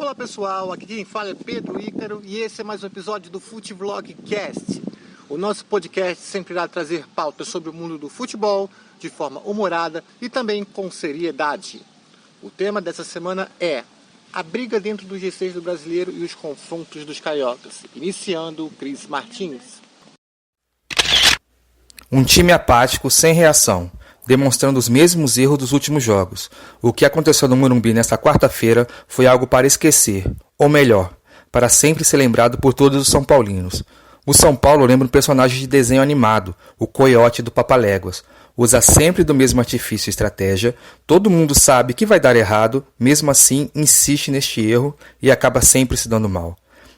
Olá pessoal, aqui quem fala é Pedro Ícaro e esse é mais um episódio do Futevlog Cast. O nosso podcast sempre irá trazer pautas sobre o mundo do futebol de forma humorada e também com seriedade. O tema dessa semana é a briga dentro do G6 do Brasileiro e os confrontos dos cariocas, iniciando o Cris Martins. Um time apático, sem reação, demonstrando os mesmos erros dos últimos jogos. O que aconteceu no Morumbi nesta quarta-feira foi algo para esquecer, ou melhor, para sempre ser lembrado por todos os São Paulinos. O São Paulo lembra um personagem de desenho animado, o Coiote do Papaléguas. Usa sempre do mesmo artifício e estratégia, todo mundo sabe que vai dar errado, mesmo assim insiste neste erro e acaba sempre se dando mal.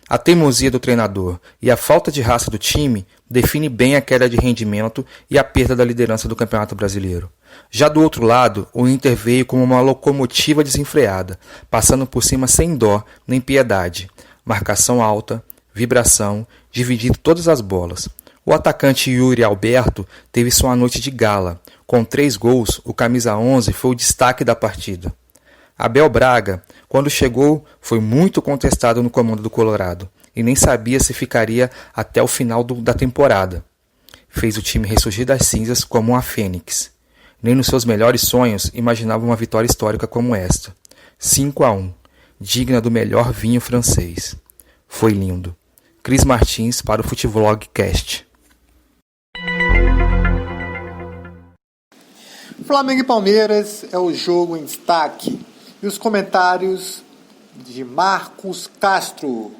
A teimosia do treinador e a falta de raça do time define bem a queda de rendimento e a perda da liderança do Campeonato Brasileiro. Já do outro lado, o Inter veio como uma locomotiva desenfreada, passando por cima sem dó nem piedade. Marcação alta, vibração, dividindo todas as bolas. O atacante Yuri Alberto teve sua noite de gala. Com 3 gols, o camisa 11 foi o destaque da partida. Abel Braga, quando chegou, foi muito contestado no comando do Colorado e nem sabia se ficaria até o final da temporada. Fez o time ressurgir das cinzas como uma fênix. Nem nos seus melhores sonhos imaginava uma vitória histórica como esta. 5-1, digna do melhor vinho francês. Foi lindo. Cris Martins para o Futevlog Cast. Flamengo e Palmeiras é o jogo em destaque. E os comentários de Marcos Castro.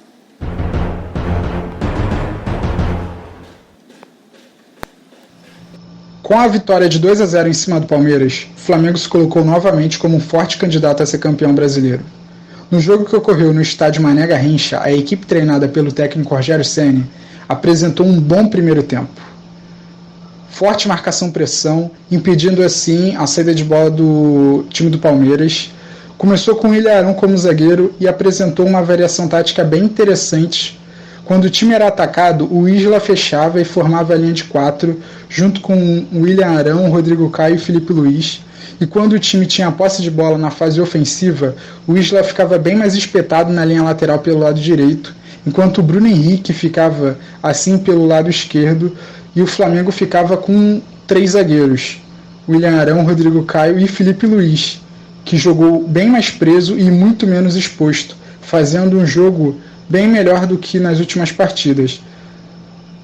Com a vitória de 2-0 em cima do Palmeiras, o Flamengo se colocou novamente como um forte candidato a ser campeão brasileiro. No jogo que ocorreu no estádio Mané Garrincha, a equipe treinada pelo técnico Rogério Ceni apresentou um bom primeiro tempo. Forte marcação-pressão, impedindo assim a saída de bola do time do Palmeiras. Começou com o William Arão como zagueiro e apresentou uma variação tática bem interessante. Quando o time era atacado, o Isla fechava e formava a linha de 4, junto com o William Arão, Rodrigo Caio e Felipe Luiz. E quando o time tinha a posse de bola na fase ofensiva, o Isla ficava bem mais espetado na linha lateral pelo lado direito, enquanto o Bruno Henrique ficava assim pelo lado esquerdo e o Flamengo ficava com 3 zagueiros, William Arão, Rodrigo Caio e Felipe Luiz, que jogou bem mais preso e muito menos exposto, fazendo um jogo bem melhor do que nas últimas partidas.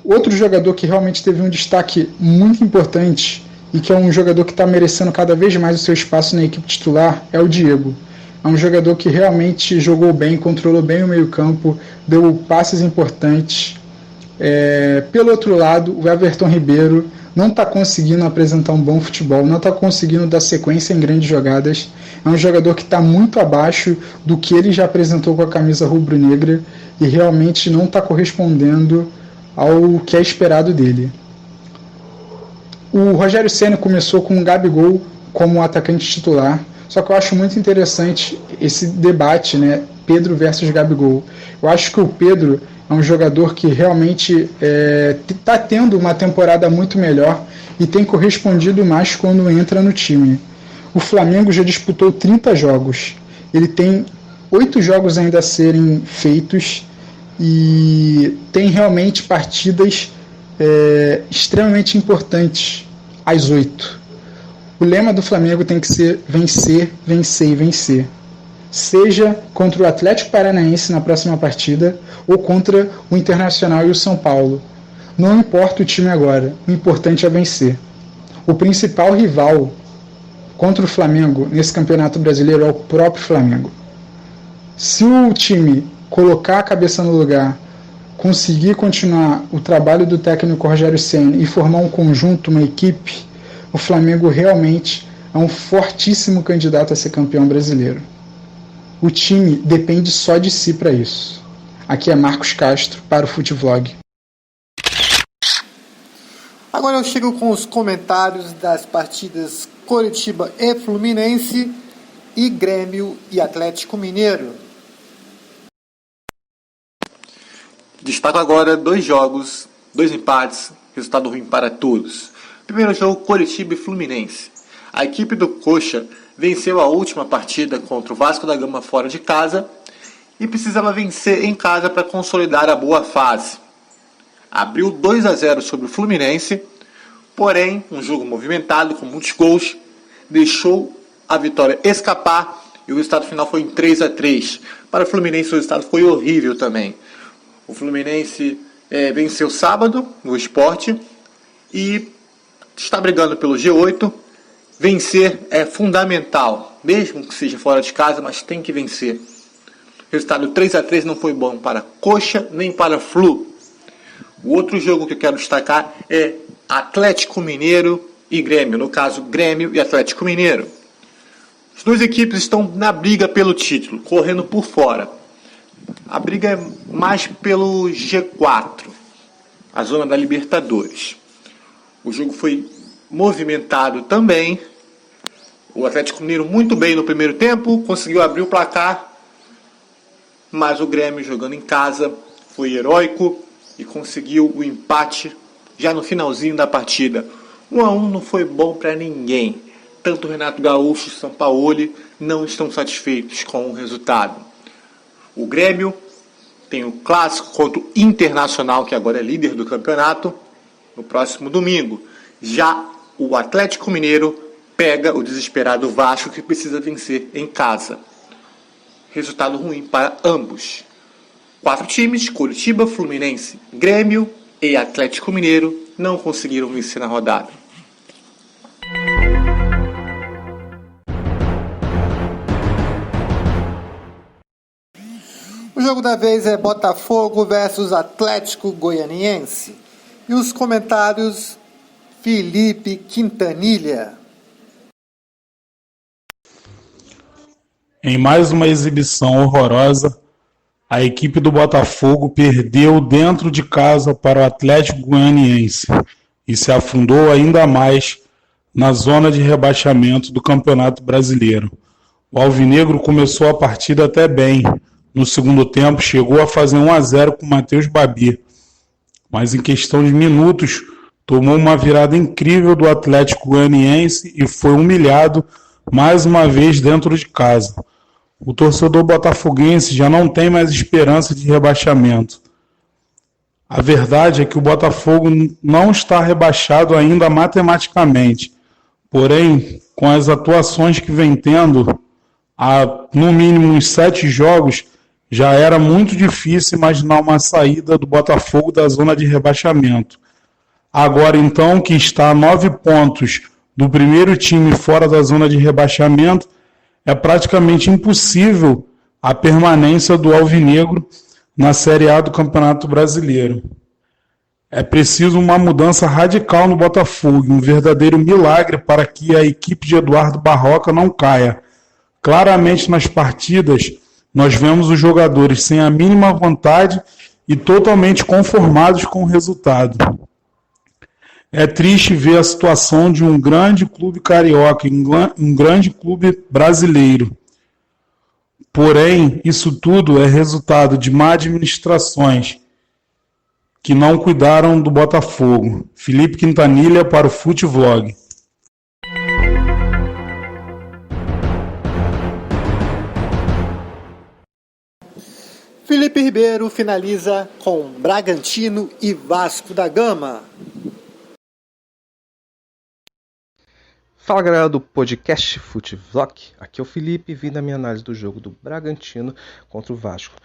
Outro jogador que realmente teve um destaque muito importante e que é um jogador que está merecendo cada vez mais o seu espaço na equipe titular é o Diego. É um jogador que realmente jogou bem, controlou bem o meio-campo, deu passes importantes. Pelo outro lado, o Everton Ribeiro não está conseguindo apresentar um bom futebol, não está conseguindo dar sequência em grandes jogadas. É um jogador que está muito abaixo do que ele já apresentou com a camisa rubro-negra e realmente não está correspondendo ao que é esperado dele. O Rogério Ceni começou com o Gabigol como atacante titular, só que eu acho muito interessante esse debate, né? Pedro versus Gabigol. Eu acho que o Pedro é um jogador que realmente está tendo uma temporada muito melhor e tem correspondido mais quando entra no time. O Flamengo já disputou 30 jogos. Ele tem 8 jogos ainda a serem feitos e tem realmente partidas extremamente importantes, as 8. O lema do Flamengo tem que ser vencer, vencer e vencer. Seja contra o Atlético Paranaense na próxima partida ou contra o Internacional e o São Paulo. Não importa o time agora, o importante é vencer. O principal rival contra o Flamengo nesse Campeonato Brasileiro é o próprio Flamengo. Se o time colocar a cabeça no lugar, conseguir continuar o trabalho do técnico Rogério Ceni e formar um conjunto, uma equipe, o Flamengo realmente é um fortíssimo candidato a ser campeão brasileiro. O time depende só de si para isso. Aqui é Marcos Castro para o Futevlog. Agora eu chego com os comentários das partidas Coritiba e Fluminense e Grêmio e Atlético Mineiro. Destaco agora 2 jogos, 2 empates, resultado ruim para todos. Primeiro jogo, Coritiba e Fluminense. A equipe do Coxa venceu a última partida contra o Vasco da Gama fora de casa e precisava vencer em casa para consolidar a boa fase. Abriu 2-0 sobre o Fluminense, porém, um jogo movimentado com muitos gols, deixou a vitória escapar e o resultado final foi em 3-3. Para o Fluminense o resultado foi horrível também. O Fluminense venceu sábado no Sport e está brigando pelo G8. Vencer é fundamental, mesmo que seja fora de casa, mas tem que vencer. O resultado 3-3 não foi bom para Coxa nem para Flu. O outro jogo que eu quero destacar é Atlético Mineiro e Grêmio, no caso Grêmio e Atlético Mineiro. As duas equipes estão na briga pelo título, correndo por fora. A briga é mais pelo G4, a zona da Libertadores. O jogo foi movimentado também. O Atlético Mineiro muito bem no primeiro tempo, conseguiu abrir o placar, mas o Grêmio jogando em casa foi heróico e conseguiu o empate já no finalzinho da partida. 1-1 não foi bom para ninguém. Tanto Renato Gaúcho e Sampaoli não estão satisfeitos com o resultado. O Grêmio tem o clássico contra o Internacional, que agora é líder do campeonato, no próximo domingo. Já o Atlético Mineiro pega o desesperado Vasco, que precisa vencer em casa. Resultado ruim para ambos. 4 times, Coritiba, Fluminense, Grêmio e Atlético Mineiro, não conseguiram vencer na rodada. O jogo da vez é Botafogo versus Atlético Goianiense. E os comentários, Felipe Quintanilha. Em mais uma exibição horrorosa, a equipe do Botafogo perdeu dentro de casa para o Atlético Goianiense e se afundou ainda mais na zona de rebaixamento do Campeonato Brasileiro. O Alvinegro começou a partida até bem. No segundo tempo, chegou a fazer 1-0 com o Matheus Babi, mas em questão de minutos, tomou uma virada incrível do Atlético Goianiense e foi humilhado mais uma vez dentro de casa. O torcedor botafoguense já não tem mais esperança de rebaixamento. A verdade é que o Botafogo não está rebaixado ainda matematicamente, porém, com as atuações que vem tendo, há no mínimo uns 7 jogos, já era muito difícil imaginar uma saída do Botafogo da zona de rebaixamento. Agora, então, que está a 9 pontos do primeiro time fora da zona de rebaixamento, é praticamente impossível a permanência do Alvinegro na Série A do Campeonato Brasileiro. É preciso uma mudança radical no Botafogo, um verdadeiro milagre para que a equipe de Eduardo Barroca não caia. Claramente nas partidas, nós vemos os jogadores sem a mínima vontade e totalmente conformados com o resultado. É triste ver a situação de um grande clube carioca, um grande clube brasileiro. Porém, isso tudo é resultado de má administrações que não cuidaram do Botafogo. Felipe Quintanilha para o Futevlog. Felipe Ribeiro finaliza com Bragantino e Vasco da Gama. Fala galera do podcast Futevlog, aqui é o Felipe, vindo a minha análise do jogo do Bragantino contra o Vasco.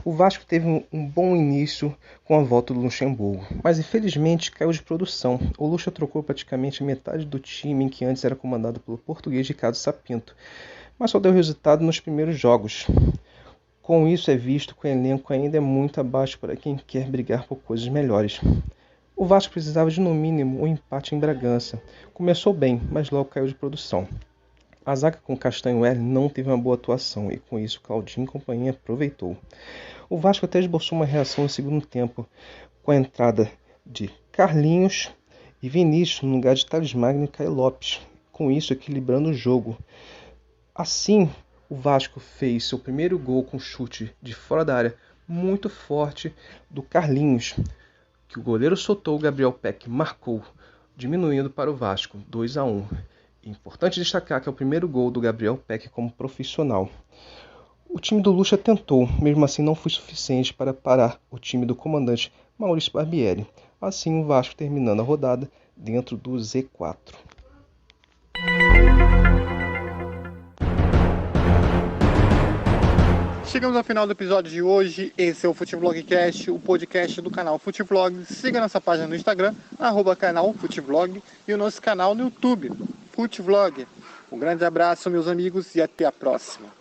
O Vasco teve um bom início com a volta do Luxemburgo, mas infelizmente caiu de produção. O Luxa trocou praticamente metade do time que antes era comandado pelo português Ricardo Sapinto, mas só deu resultado nos primeiros jogos. Com isso é visto que o elenco ainda é muito abaixo para quem quer brigar por coisas melhores. O Vasco precisava de no mínimo um empate em Bragança. Começou bem, mas logo caiu de produção. A zaga com Castanho L não teve uma boa atuação e com isso Claudinho e companhia aproveitou. O Vasco até esboçou uma reação no segundo tempo, com a entrada de Carlinhos e Vinícius no lugar de Thales Magno e Caio Lopes, com isso equilibrando o jogo. Assim, o Vasco fez seu primeiro gol com chute de fora da área muito forte do Carlinhos, que o goleiro soltou, o Gabriel Peck marcou, diminuindo para o Vasco 2-1. Importante destacar que é o primeiro gol do Gabriel Peck como profissional. O time do Lucha tentou, mesmo assim não foi suficiente para parar o time do comandante Maurício Barbieri. Assim o Vasco terminando a rodada dentro do Z4. Chegamos ao final do episódio de hoje. Esse é o Futeblogcast, o podcast do canal Futevlog. Siga nossa página no Instagram, @canal Futevlog, e o nosso canal no YouTube, Futevlog. Um grande abraço, meus amigos, e até a próxima.